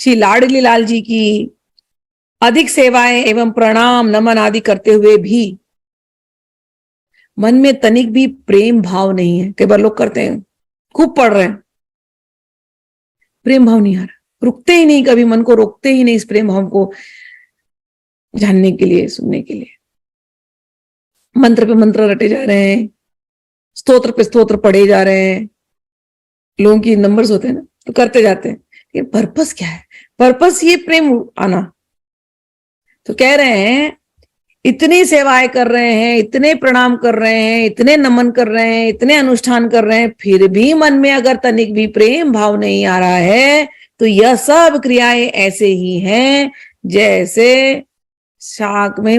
श्री लाडली लाल जी की अधिक सेवाएं एवं प्रणाम नमन आदि करते हुए भी मन में तनिक भी प्रेम भाव नहीं है। कई बार लोग करते हैं, खूब पढ़ रहे हैं, प्रेम भाव नहीं आ रहा, रुकते ही नहीं, कभी मन को रोकते ही नहीं इस प्रेम भाव को जानने के लिए, सुनने के लिए। मंत्र पे मंत्र रटे जा रहे हैं, स्तोत्र पे स्तोत्र पढ़े जा रहे हैं, लोगों की नंबर्स होते हैं ना, तो करते जाते हैं, लेकिन पर्पस क्या है? पर्पस ये प्रेम आना। तो कह रहे हैं इतनी सेवाएं कर रहे हैं, इतने प्रणाम कर रहे हैं, इतने नमन कर रहे हैं, इतने अनुष्ठान कर रहे हैं, फिर भी मन में अगर तनिक भी प्रेम भाव नहीं आ रहा है, तो यह सब क्रियाएं ऐसे ही हैं जैसे शाक में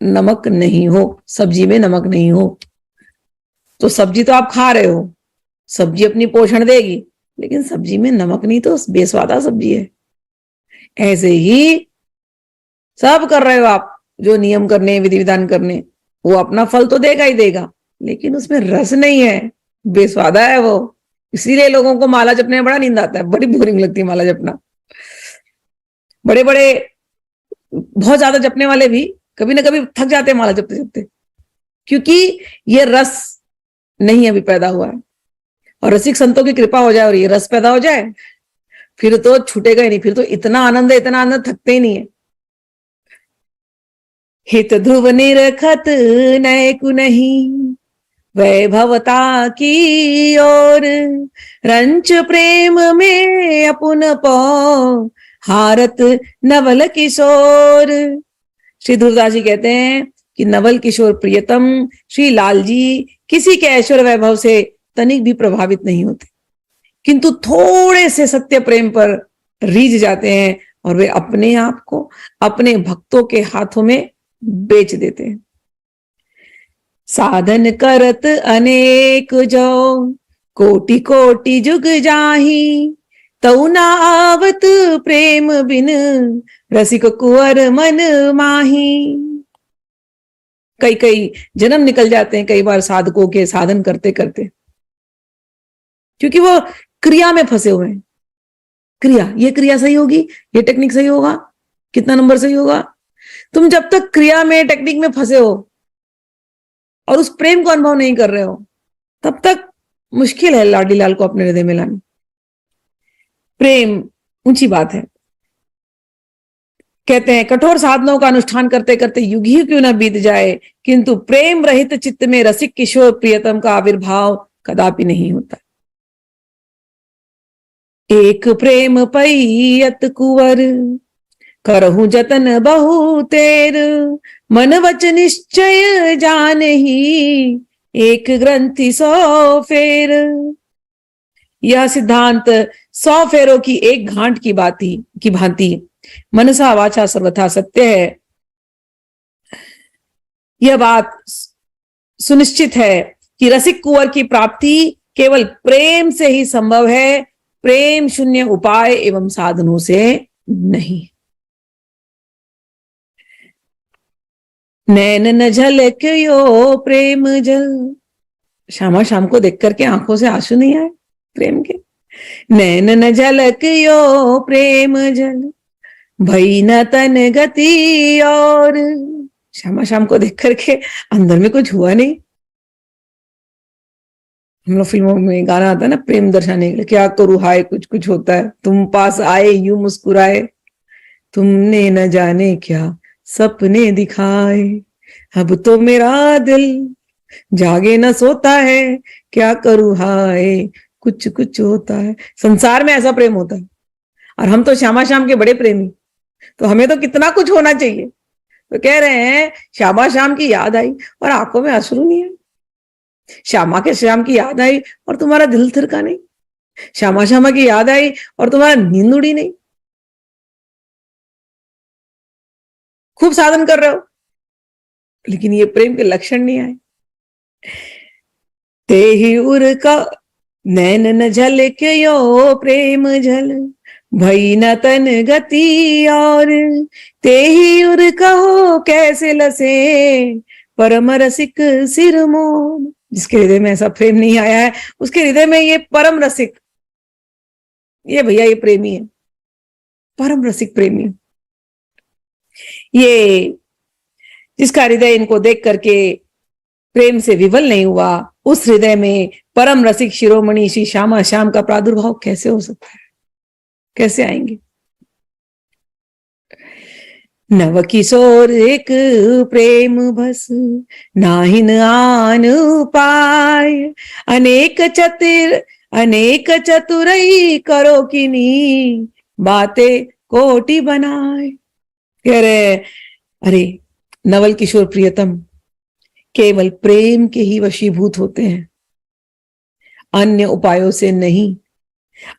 नमक नहीं हो, सब्जी में नमक नहीं हो। तो सब्जी तो आप खा रहे हो, सब्जी अपनी पोषण देगी, लेकिन सब्जी में नमक नहीं तो बेस्वादा सब्जी है। ऐसे ही सब कर रहे हो आप, जो नियम करने, विधि विधान करने, वो अपना फल तो देगा ही देगा, लेकिन उसमें रस नहीं है, बेस्वादा है वो। इसीलिए लोगों को माला जपने में बड़ा नींद आता है, बड़ी बोरिंग लगती है माला जपना। बड़े बड़े बहुत ज्यादा जपने वाले भी कभी ना कभी थक जाते हैं माला जपते जपते, क्योंकि ये रस नहीं अभी पैदा हुआ है। और रसिक संतों की कृपा हो जाए और ये रस पैदा हो जाए, फिर तो छूटेगा ही नहीं, फिर तो इतना आनंद है, इतना आनंद, थकते ही नहीं है। हित ध्रुव निरखत नैकु नहीं, वैभवता की ओर रंच प्रेम में अपुन पौ हारत नवल किशोर। श्री ध्रुवदास जी कहते हैं कि नवल किशोर प्रियतम श्री लाल जी किसी के ऐश्वर्य वैभव से तनिक भी प्रभावित नहीं होते, किंतु थोड़े से सत्य प्रेम पर रीझ जाते हैं और वे अपने आप को अपने भक्तों के हाथों में बेच देते हैं। साधन करत अनेक जो कोटि कोटि जुग जाही, तऊ ना आवत प्रेम बिन रसिक कुंवर मन माही। कई कई जन्म निकल जाते हैं कई बार साधकों के साधन करते करते, क्योंकि वो क्रिया में फंसे हुए हैं। क्रिया, ये क्रिया सही होगी, ये टेक्निक सही होगा, कितना नंबर सही होगा। तुम जब तक क्रिया में, टेक्निक में फंसे हो और उस प्रेम को अनुभव नहीं कर रहे हो, तब तक मुश्किल है लाडी लाल को अपने हृदय में लाना। प्रेम ऊंची बात है। कहते हैं कठोर साधनों का अनुष्ठान करते करते युग ही क्यों न बीत जाए, किंतु प्रेम रहित चित्त में रसिक किशोर प्रियतम का आविर्भाव कदापि नहीं होता। एक प्रेम पैयत कुंवर करहु जतन बहु तेर, मन वच निश्चय जान ही एक ग्रंथि 100 फेर। यह सिद्धांत 100 फेरों की एक घाट की भांति मनसा वाचा सर्वथा सत्य है। यह बात सुनिश्चित है कि रसिक कुंवर की प्राप्ति केवल प्रेम से ही संभव है, प्रेम शून्य उपाय एवं साधनों से नहीं। नैन न झलक्यो प्रेम जल, श्यामा शाम को देख करके आंखों से आंसू नहीं आए प्रेम के। नैन न झलक्यो प्रेम जल, भई न तन गति और। श्यामा शाम को देख करके अंदर में कुछ हुआ नहीं। हम लोग फिल्मों में गाना आता है ना, प्रेम दर्शाने के लिए, क्या करूं हाय कुछ कुछ होता है, तुम पास आए यूं मुस्कुराए, तुमने न जाने क्या सपने दिखाए, अब तो मेरा दिल जागे न सोता है, क्या करूं हाय कुछ कुछ होता है। संसार में ऐसा प्रेम होता है, और हम तो श्यामा शाम के बड़े प्रेमी, तो हमें तो कितना कुछ होना चाहिए। तो कह रहे हैं श्यामा शाम की याद आई और आंखों में अश्रु नहीं है, श्यामा के श्याम की याद आई और तुम्हारा दिल थिरका नहीं, श्यामा श्यामा की याद आई और तुम्हारा नींद उड़ी नहीं। खूब साधन कर रहे हो, लेकिन ये प्रेम के लक्षण नहीं आए। ते ही उर का नैन न झलक्यो प्रेम जल, भई न तन गति और। ते ही उर कहो कैसे लसे, परम रसिक सिर मोन। जिसके हृदय में ऐसा प्रेम नहीं आया है, उसके हृदय में ये परम रसिक, ये भैया ये प्रेमी है। परम रसिक प्रेमी, ये जिसका हृदय इनको देख करके प्रेम से विवल नहीं हुआ, उस हृदय में परम रसिक शिरोमणि श्री श्यामा श्याम का प्रादुर्भाव कैसे हो सकता है, कैसे आएंगे? नव किशोर एक प्रेम बस नाहिन आन पाय, अनेक चतुरई करो किनी बातें कोटि बनाए। कह रहे, अरे नवल किशोर प्रियतम केवल प्रेम के ही वशीभूत होते हैं, अन्य उपायों से नहीं।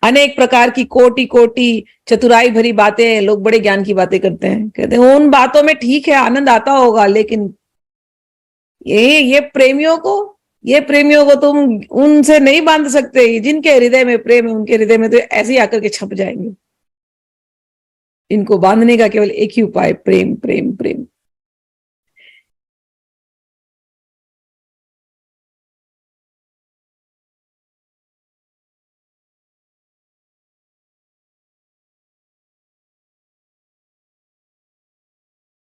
अनेक प्रकार की कोटि कोटि चतुराई भरी बातें, लोग बड़े ज्ञान की बातें करते हैं, कहते हैं उन बातों में ठीक है आनंद आता होगा, लेकिन ये प्रेमियों को तुम उनसे नहीं बांध सकते। जिनके हृदय में प्रेम है उनके हृदय में तो ऐसे ही आकर के छप जाएंगे। इनको बांधने का केवल एक ही उपाय, प्रेम प्रेम प्रेम।